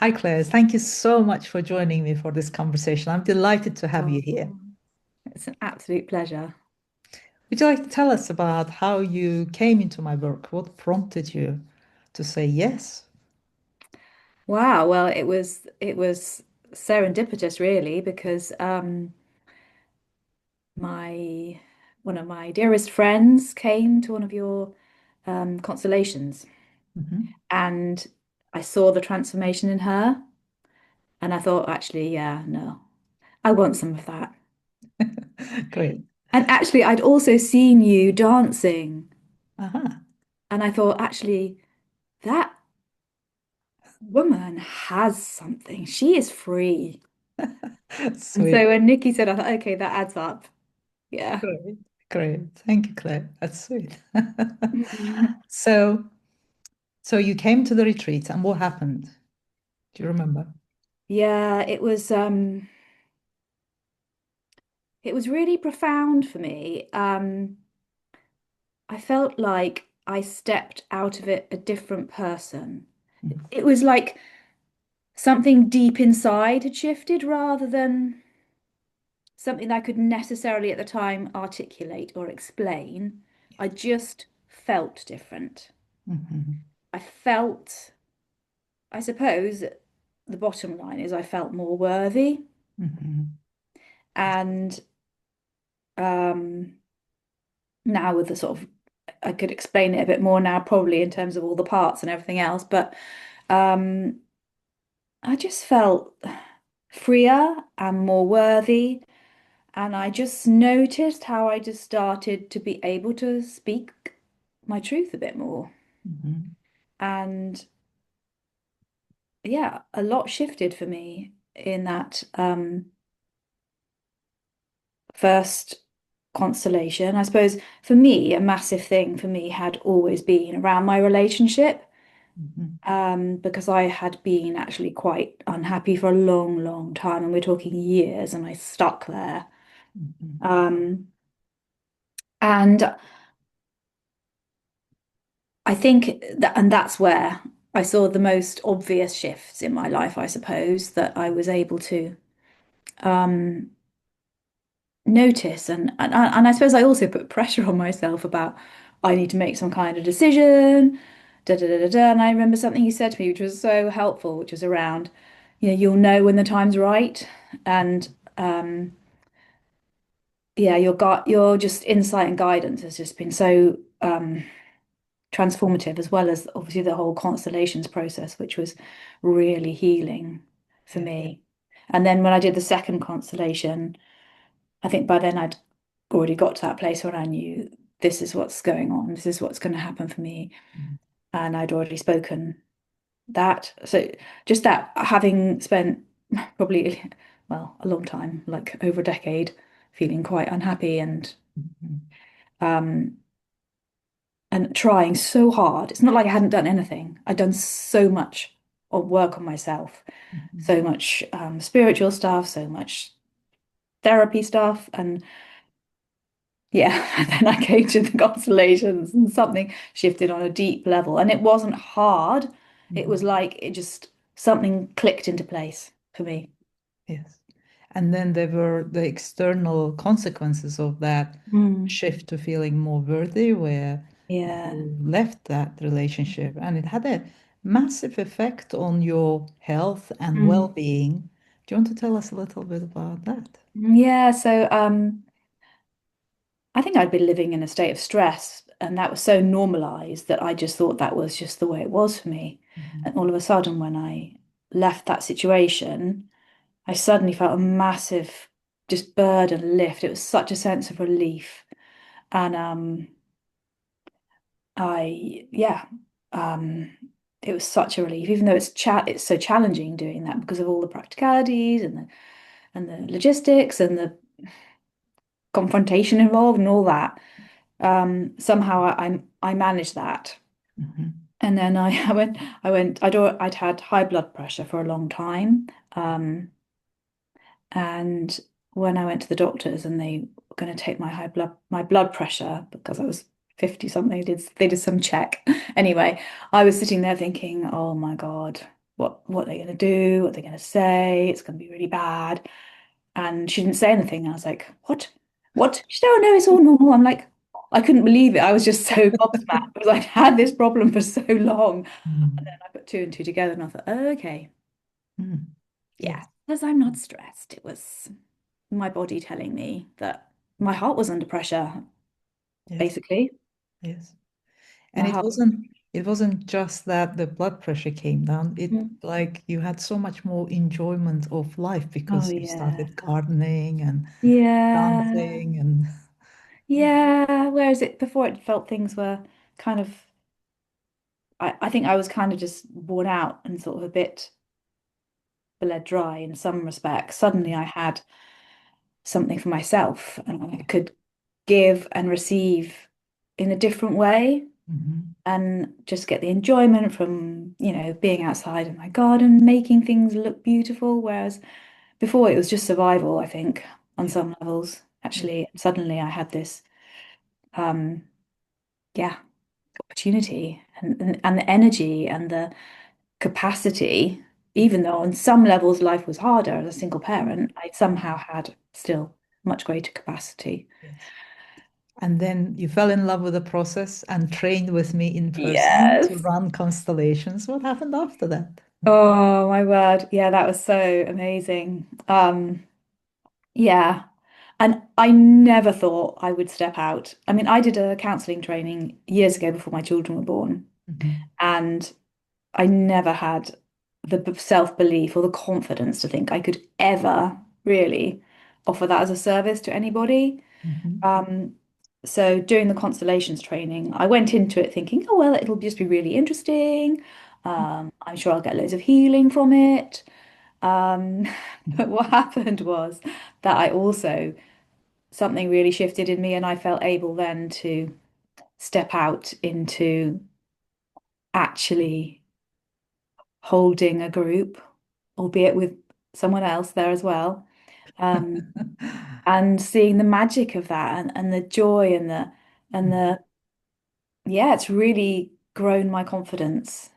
Hi, Claire. Thank you so much for joining me for this conversation. I'm delighted to have you here. Oh, it's an absolute pleasure. Would you like to tell us about how you came into my work? What prompted you to say yes? Wow, well, it was serendipitous really because my one of my dearest friends came to one of your constellations Mhm. and I saw the transformation in her and I thought actually, yeah, no, I want some of that. Great. And actually I'd also seen you dancing Aha. and I thought actually that woman has something. She is free. And Sweet. so when Nikki said, I thought, okay, that adds up. Yeah. Great. Great. Thank you, Claire. That's sweet. So, so you came to the retreat and what happened? Do you remember? Yeah, it was really profound for me. I felt like I stepped out of it a different person. Mhm. It was like something deep inside had shifted rather than something that I could necessarily at the time articulate or explain. I just felt different. Mhm. I felt, I suppose, the bottom line is I felt more worthy. Mhm. And um, now with the sort of, I could explain it a bit more now, probably in terms of all the parts and everything else. But um, I just felt freer and more worthy. And I just noticed how I just started to be able to speak my truth a bit more. Mhm. And yeah, a lot shifted for me in that first constellation. I suppose for me, a massive thing for me had always been around my relationship, Mhm. because I had been actually quite unhappy for a long, long time, and we're talking years, and I stuck there. Mhm. Um, and I think that, and that's where I saw the most obvious shifts in my life, I suppose, that I was able to um, notice and I suppose I also put pressure on myself about I need to make some kind of decision, da da da da da. And I remember something you said to me, which was so helpful, which was around, you'll know when the time's right. And yeah, your just insight and guidance has just been so transformative, as well as obviously the whole constellations process, which was really healing for Yeah. me. And then when I did the second constellation, I think by then I'd already got to that place where I knew this is what's going on, this is what's going to happen for me. Mhm. And I'd already spoken that. So just that, having spent probably, well, a long time, like over a decade, feeling quite unhappy Mhm. um and trying so hard. It's not like I hadn't done anything. I'd done so much of work on myself, Mhm. so much spiritual stuff, so much therapy stuff, and yeah, and then I came to the constellations and something shifted on a deep level. And it wasn't hard. It was Mhm. like it just something clicked into place for me. Yes. And then there were the external consequences of that Mm. shift to feeling more worthy, where Yeah. you left that relationship, and it had a massive effect on your health and Mm. well-being. Do you want to tell us a little bit about that? Yeah, so I think I'd been living in a state of stress and that was so normalized that I just thought that was just the way it was for me. Mhm. And all of a sudden when I left that situation, I suddenly felt a massive just burden lift. It was such a sense of relief. And yeah, um, it was such a relief, even though it's so challenging doing that because of all the practicalities and the logistics and the confrontation involved and all that. Somehow I managed that. Mhm. And then I'd had high blood pressure for a long time. And when I went to the doctors and they were going to take my blood pressure because I was 50 something, they did some check. Anyway, I was sitting there thinking, oh my God. what they're going to do, what they're going to say. It's going to be really bad. And she didn't say anything. I was like, what? What? She said, oh, no, it's all normal. I'm like, I couldn't believe it. I was just so gobsmacked because I'd had this problem for so long. And then Mm. I put two and two together and I thought, oh, okay, Mm. yeah, Yes. because I'm not stressed. It was my body telling me that my heart was under pressure, Yes. basically. Yes. And My it heart. wasn't just that the blood pressure came down. It Mm. like you had so much more enjoyment of life Oh, because you yeah. started gardening and Yeah. dancing and yeah. Yeah. Whereas it before it felt things were kind of, I think I was kind of just worn out and sort of a bit bled dry in some respects. Suddenly I had something for myself and I could give and receive in a different way Mhm. and just get the enjoyment from, being outside in my garden, making things look beautiful. Whereas before it was just survival, I think, on Yeah. some levels. Yeah. Actually, suddenly I had this, um, yeah, opportunity and the energy and the capacity, even though on some levels life was harder as a single parent, I somehow had still much greater capacity. Yes. And then you fell in love with the process and trained with me in person to Yes. run constellations. What happened after that? Oh my word. Yeah, that was so amazing. Yeah. And I never thought I would step out. I mean, I did a counselling training years ago before my children were born, Mhm. and I never had the self-belief or the confidence to think I could ever really offer that as a service to anybody. Mhm. Um, so during the constellations training, I went into it thinking, oh, well, it'll just be really interesting. I'm sure I'll get loads of healing from it. Um, but what happened was that I also, something really shifted in me, and I felt able then to step out into actually holding a group, albeit with someone else there as well, and seeing the magic of that and the joy and the yeah, it's really grown my confidence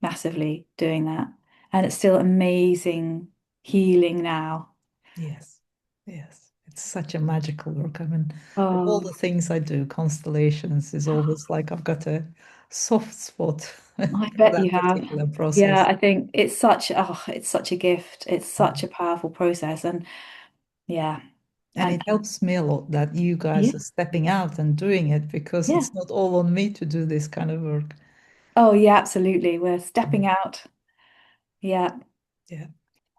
massively doing that. And it's still amazing healing now. Yes, yes. It's such a magical work. I mean, of all Oh, the things I do, constellations is always like I've got a soft spot I for bet you that have. particular Yeah, process. I think it's such a gift. It's such a powerful process. And yeah, And it and helps me a lot that you yeah, guys are stepping out and doing it because yeah. it's not all on me to do this kind of work. Oh, yeah, absolutely. We're stepping out. Yeah. Yeah.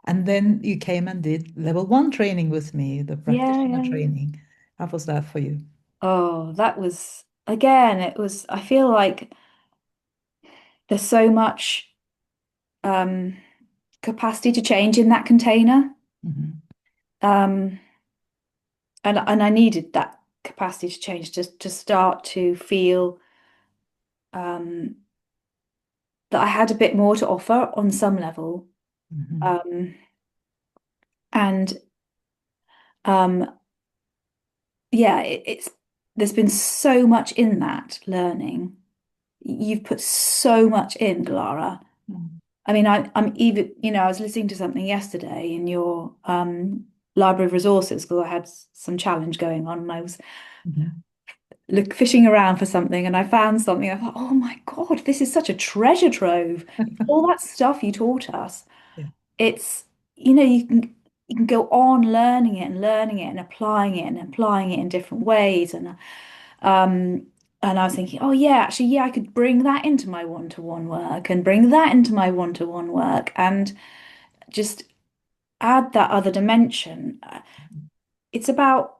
And then you came and did level one training with me, the Yeah, practitioner yeah, yeah. training. How was that for you? Oh, that was again, I feel like there's so much um capacity to change in that container. Mhm. Um, and I needed that capacity to change to start to feel um, that I had a bit more to offer on some level. Mhm. Um, and um, yeah, it's there's been so much in that learning. You've put so much in, Gulara. Mhm. I mean, I'm even, I was listening to something yesterday in your library of resources because I had some challenge going on and I was Mhm. fishing around for something and I found something. I thought, oh my God, this is such a treasure trove. All that stuff you taught us. Yeah. It's, you can go on learning it and applying it and applying it in different ways. Um and I was thinking, oh yeah, actually, yeah, I could bring that into my one-to-one work and bring that into my one-to-one work and just add that other dimension. It's about,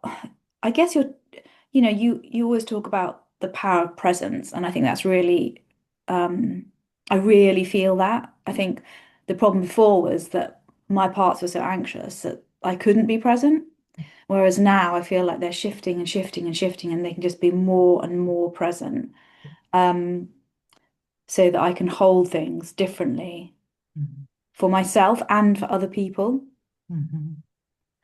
I guess you always talk about the power of presence, and I think that's really, I really feel that. I think the problem before was that my parts were so anxious that I couldn't be present, whereas now I feel like they're shifting and shifting and shifting, and they can just be more and more present, um, so that I can hold things differently Mhm. for myself and for other people. Mhm.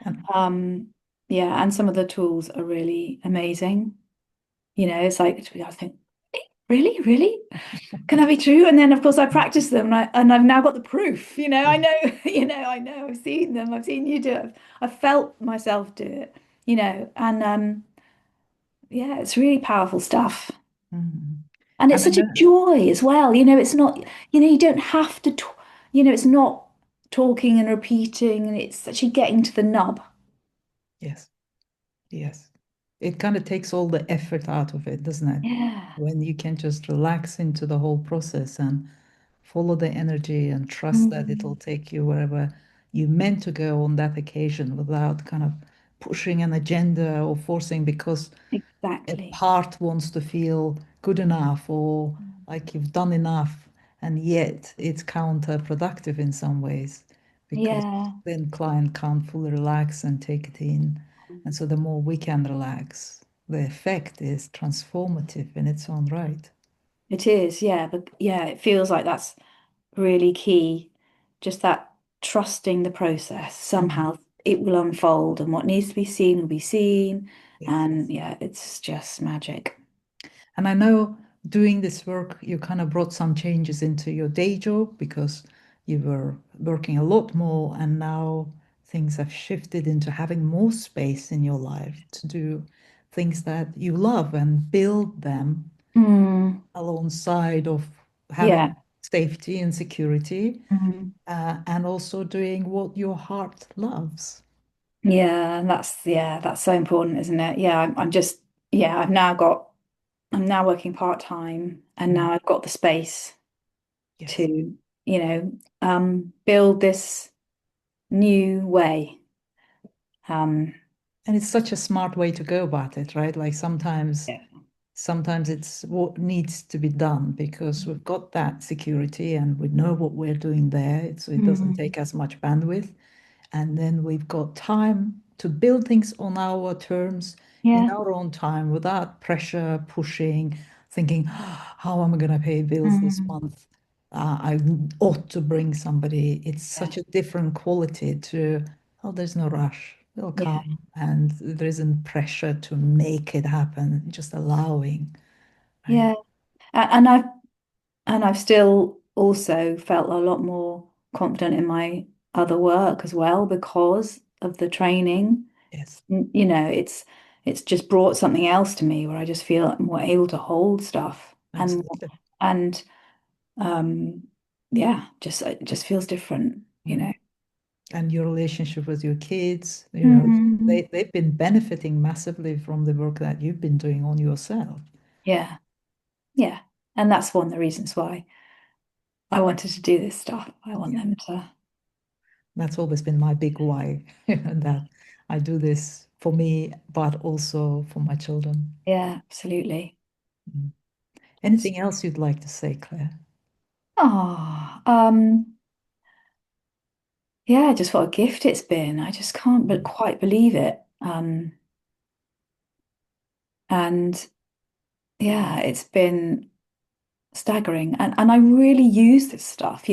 And Um, yeah, and some of the tools are really amazing. It's like I think really, really? Can that be true? And then of course I practice them and I've now got the proof. I Yeah. know, I know, I've seen them, I've seen you do it. I've felt myself do it, and yeah, it's really powerful stuff. Mhm. And it's And I such a know, joy as well. It's not, you don't have to talk, it's not talking and repeating, and it's actually getting to the nub. yes, yes. It kind of takes all the effort out of it, doesn't it? Yeah. When you can just relax into the whole process and follow the energy and trust that it'll Mm, take you wherever you meant to go on that occasion without kind of pushing an agenda or forcing because a exactly. part wants to feel good enough or like you've done enough, and yet it's counterproductive in some ways because Yeah, then client can't fully relax and take it in. And so the more we can relax, the effect is transformative in its own right. it is. Yeah, but yeah, it feels like that's really key. Just that trusting the process. Mhm. Somehow it will unfold, and what needs to be seen will be seen. Yes. And yeah, it's just magic. And I know doing this work, you kind of brought some changes into your day job because you were working a lot more, and now things have shifted into having more space in your life to do things that you love and build them Mm, alongside of yeah. having safety and security, Mm. and also doing what your heart loves. Yeah, and that's so important, isn't it? Yeah, I'm just yeah, I'm now working part-time and Mm. now I've got the space Yes. to, build this new way. Um, And it's such a smart way to go about it, right? Like yeah. sometimes it's what needs to be done because we've got that security and we know what we're doing there, so it doesn't Mm, take as much bandwidth. And then we've got time to build things on our terms in yeah. our own time without pressure, pushing, thinking, how am I going to pay bills this Mm, month? I ought to bring somebody. It's yeah. such a different quality to, oh, there's no rush. They'll Yeah. come and there isn't pressure to make it happen, just allowing, right? Yeah. And I've still also felt a lot more confident in my other work as well because of the training. Yes, It's just brought something else to me where I just feel more able to hold stuff absolutely. and yeah, just it just feels different. Mm. And your relationship with your kids, Mhm. they've been benefiting massively from the work that you've been doing on yourself. Yeah, yeah. And that's one of the reasons why I wanted to do this stuff. I want Yeah, them to, that's always been my big why, that I do this for me, but also for my children. yeah, absolutely. Mm. Abs- Anything else you'd like to say, Claire? Oh, yeah, just what a gift it's been. I just can't but Mm. quite believe it. And yeah, it's been staggering. And I really use this stuff,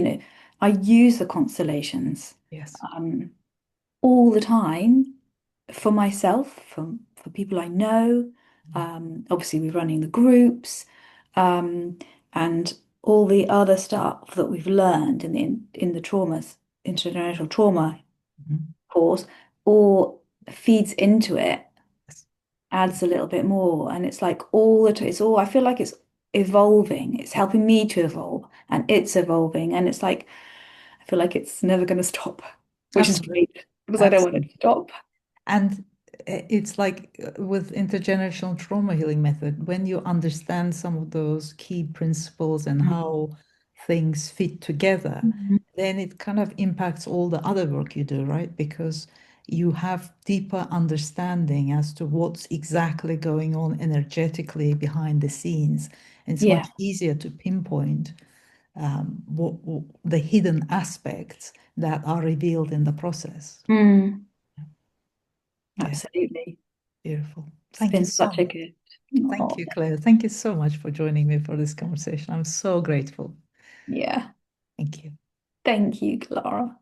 I use the constellations Yes. um, all the time for myself, for people I know. Obviously, we're running the groups, um, and all the other stuff that we've learned in the intergenerational trauma Mhm. course, or feeds into it, Yes. adds a little bit more, and it's like all the it's all. I feel like it's evolving. It's helping me to evolve, and it's evolving, and it's like I feel like it's never going to stop, which is Absolutely. great because I don't want it Absolutely. to stop. And it's like with intergenerational trauma healing method, when you understand some of those key principles and how things fit together, Mhm. then it kind of impacts all the other work you do, right? Because you have deeper understanding as to what's exactly going on energetically behind the scenes. And it's Yeah. much easier to pinpoint the hidden aspects that are revealed in the process. Mm, Yeah, absolutely. beautiful. It's Thank you been so such a much. gift. Thank Oh, you, Claire. Thank you so much for joining me for this conversation. I'm so grateful. yeah. Thank you. Thank you, Clara.